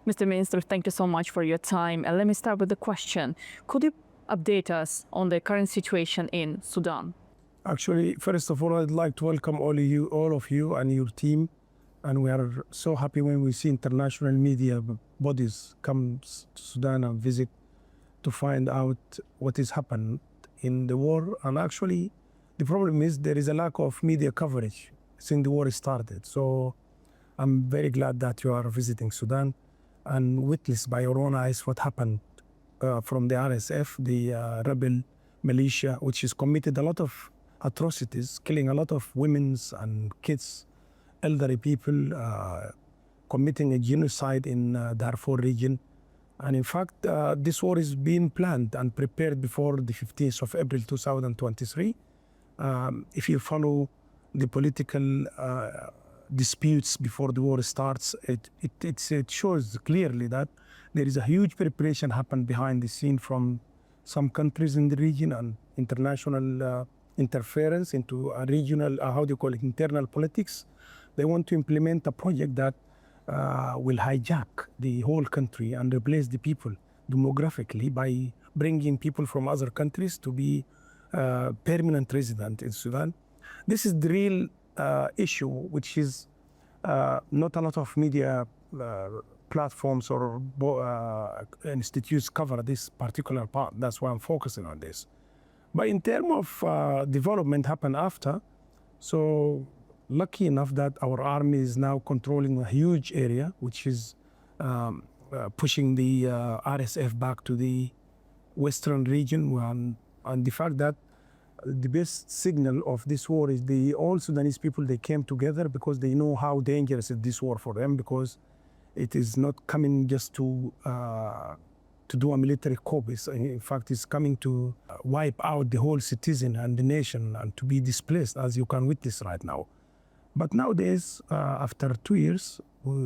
Mr. Minister, thank you so much for your time. And let me start with the question. Could you update us on the current situation in Sudan? Actually, first of all, I'd like to welcome all of you and your team. And we are so happy when we see international media bodies come to Sudan and visit to find out what has happened in the war. And actually, the problem is there is a lack of media coverage since the war started. So I'm very glad that you are visiting Sudan and witness by your own eyes what happened from the RSF, the rebel militia, which has committed a lot of atrocities, killing a lot of women and kids, elderly people, committing a genocide in Darfur region. And in fact, this war is being planned and prepared before the 15th of April 2023. If you follow the political disputes before the war starts, it shows clearly that there is a huge preparation happened behind the scene from some countries in the region and international interference into a regional, internal politics. They want to implement a project that will hijack the whole country and replace the people demographically by bringing people from other countries to be permanent resident in Sudan. This is the real issue, which is not a lot of media platforms or institutes cover this particular part. That's why I'm focusing on this. But in terms of development happened after, so lucky enough that our army is now controlling a huge area, which is pushing the RSF back to the western region. And the fact that the best signal of this war is all Sudanese people, they came together because they know how dangerous is this war for them, because it is not coming just to do a military coup. In fact, it's coming to wipe out the whole citizen and the nation and to be displaced, as you can witness right now. But nowadays, after 2 years,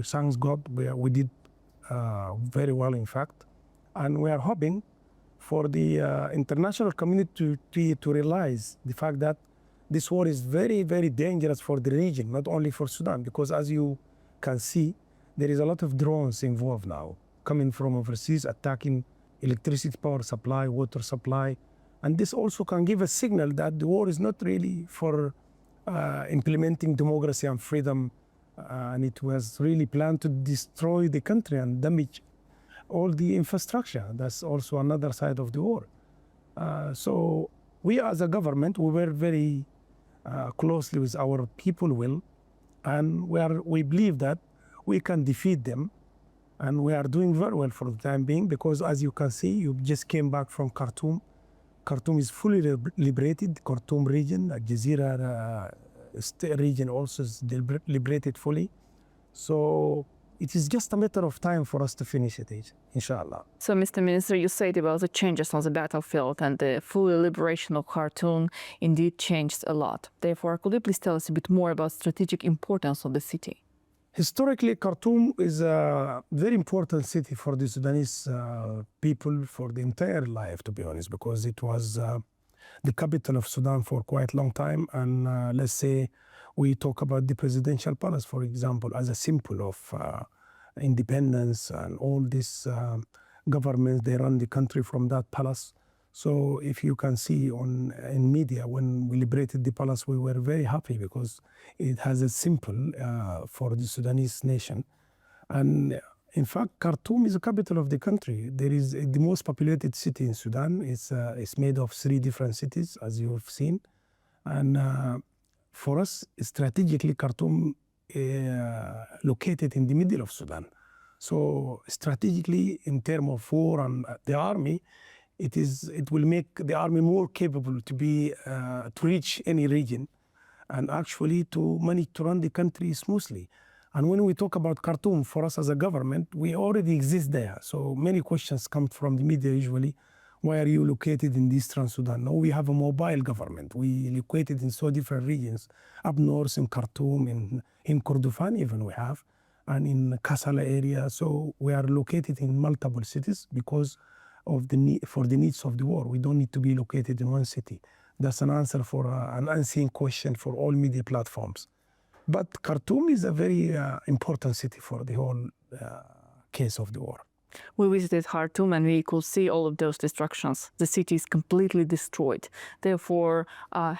thanks God, we did very well, in fact. And we are hoping for the international community to realize the fact that this war is very, very dangerous for the region, not only for Sudan, because as you can see, there is a lot of drones involved now, coming from overseas, attacking electricity power supply, water supply. And this also can give a signal that the war is not really for implementing democracy and freedom, and it was really planned to destroy the country and damage all the infrastructure. That's also another side of the war. So we as a government, we were very closely with our people will, and we believe that we can defeat them, and we are doing very well for the time being, because as you can see, you just came back from Kartum. Kartum is fully liberated. Kartum region, Jazeera region also is liberated fully. So it is just a matter of time for us to finish it, inshallah. So, Mr. Minister, you said about the changes on the battlefield, and the full liberation of Khartoum indeed changed a lot. Therefore, could you please tell us a bit more about strategic importance of the city? Historically, Khartoum is a very important city for the Sudanese people for the entire life, to be honest, because it was the capital of Sudan for quite a long time. And let's say we talk about the presidential palace, for example, as a symbol of independence, and all these governments, they run the country from that palace. So if you can see in media, when we liberated the palace, we were very happy because it has a symbol for the Sudanese nation. And in fact, Khartoum is the capital of the country. There is the most populated city in Sudan. It's made of 3 different cities, as you have seen. And for us, strategically, Khartoum located in the middle of Sudan. So strategically, in terms of war and the army, it will make the army more capable to reach any region, and actually to manage to run the country smoothly. And when we talk about Khartoum, for us as a government, we already exist there. So many questions come from the media usually. Why are you located in Eastern Sudan? No, we have a mobile government. We located in so different regions, up north in Khartoum, in Kordofan even we have, and in Kassala area. So we are located in multiple cities because of for the needs of the war. We don't need to be located in one city. That's an answer for an unseen question for all media platforms. But Khartoum is a very important city for the whole case of the war. We visited Khartoum and we could see all of those destructions. The city is completely destroyed. Therefore,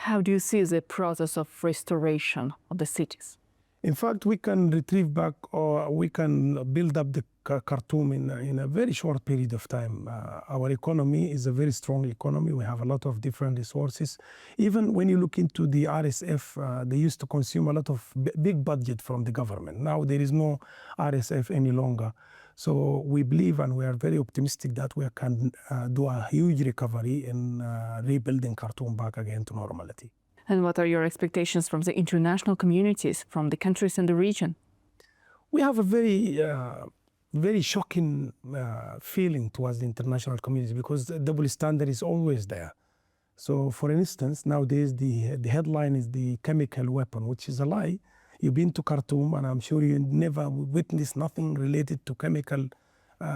how do you see the process of restoration of the cities? In fact, we can retrieve back, or we can build up the Khartoum in a very short period of time. Our economy is a very strong economy. We have a lot of different resources. Even when you look into the RSF, they used to consume a lot of big budget from the government. Now there is no RSF any longer. So we believe and we are very optimistic that we can do a huge recovery in rebuilding Khartoum back again to normality. And what are your expectations from the international communities, from the countries in the region? We have a very shocking feeling towards the international community because the double standard is always there. So, for instance, nowadays the headline is the chemical weapon, which is a lie. You've been to Khartoum, and I'm sure you never witnessed nothing related to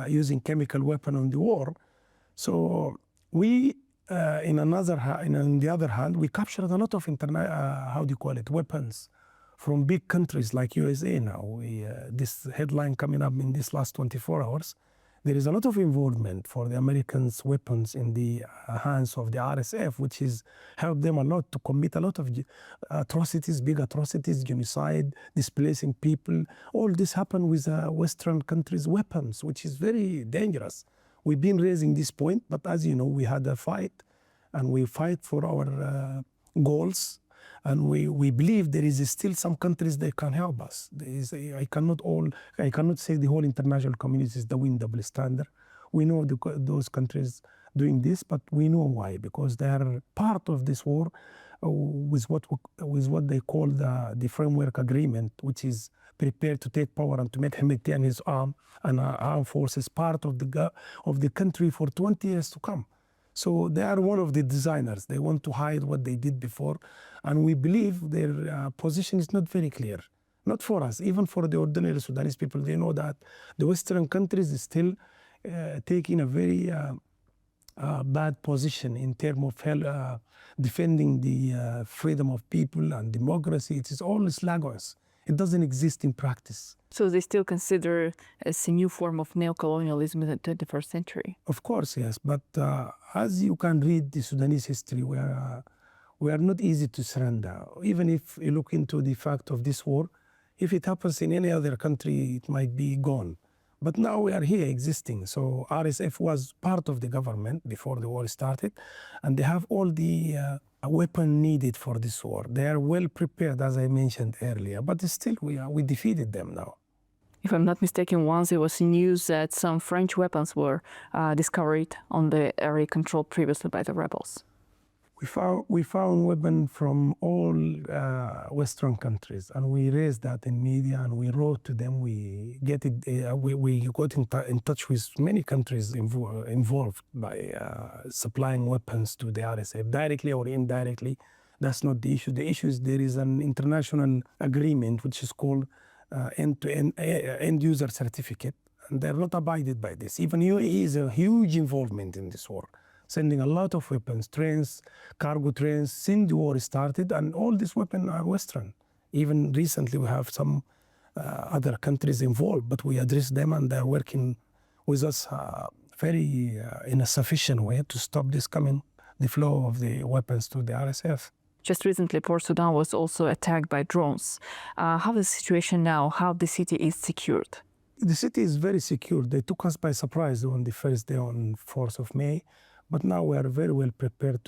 using chemical weapon on the war. So we. On the other hand, we captured a lot of weapons from big countries like USA now. This headline coming up in this last 24 hours, there is a lot of involvement for the Americans' weapons in the hands of the RSF, which has helped them a lot to commit a lot of atrocities, big atrocities, genocide, displacing people. All this happened with Western countries' weapons, which is very dangerous. We've been raising this point, but as you know, we had a fight, and we fight for our goals, and we believe there is still some countries that can help us. I cannot say the whole international community is doing double standard. We know those countries doing this, but we know why, because they are part of this war with what they call the framework agreement, which is prepared to take power and to make Hemeti and his armed forces part of the country for 20 years to come. So they are one of the designers. They want to hide what they did before, and we believe their position is not very clear. Not for us, even for the ordinary Sudanese people. They know that the Western countries is still taking a very bad position in terms of defending the freedom of people and democracy. It is all slogans. It doesn't exist in practice. So they still consider as a new form of neocolonialism in the 21st century? Of course, yes. But as you can read the Sudanese history, we are not easy to surrender. Even if you look into the fact of this war, if it happens in any other country, it might be gone. But now we are here existing. So RSF was part of the government before the war started, and they have all the weapon needed for this war. They are well prepared, as I mentioned earlier, but still we defeated them now. If I'm not mistaken, once there was news that some French weapons were discovered on the area controlled previously by the rebels. We found weapons from all Western countries, and we raised that in media, and we wrote to them. We got in touch with many countries involved by supplying weapons to the RSF, directly or indirectly. That's not the issue. The issue is there is an international agreement which is called end user certificate, and they're not abided by this. Even UAE is a huge involvement in this war, sending a lot of weapons, trains, cargo trains, since the war started, and all these weapons are Western. Even recently we have some other countries involved, but we address them and they're working with us in a sufficient way to stop the flow of the weapons to the RSF. Just recently, Port Sudan was also attacked by drones. How is the situation now? How the city is secured? The city is very secure. They took us by surprise on the first day, on 4th of May. But now we are very well prepared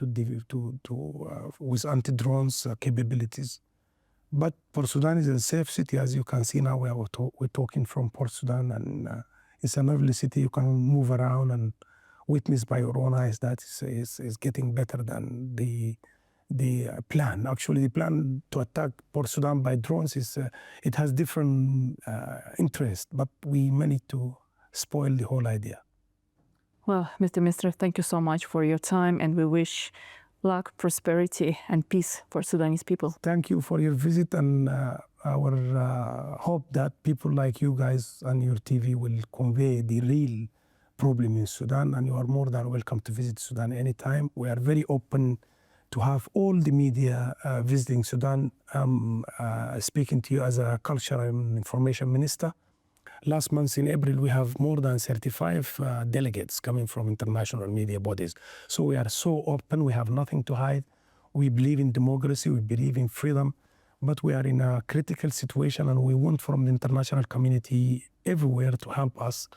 with anti-drones capabilities. But Port Sudan is a safe city, as you can see now. We're talking from Port Sudan, and it's a lovely city. You can move around and witness by your own eyes that is getting better than the plan. Actually, the plan to attack Port Sudan by drones it has different interests, but we managed to spoil the whole idea. Well, Mr. Minister, thank you so much for your time, and we wish luck, prosperity, and peace for Sudanese people. Thank you for your visit, and our hope that people like you guys and your TV will convey the real problem in Sudan, and you are more than welcome to visit Sudan anytime. We are very open to have all the media visiting Sudan. Speaking to you as a culture and information minister, Last month in April, we have more than 35 delegates coming from international media bodies. So we are so open, we have nothing to hide. We believe in democracy, we believe in freedom, but we are in a critical situation, and we want from the international community everywhere to help us,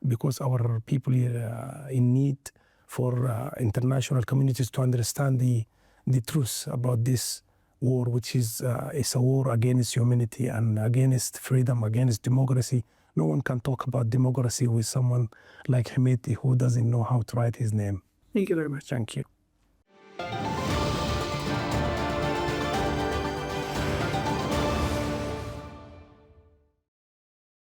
because our people are in need for international communities to understand the truth about this war, which is a war against humanity and against freedom, against democracy. No one can talk about democracy with someone like Hemeti who doesn't know how to write his name. Thank you very much. Thank you.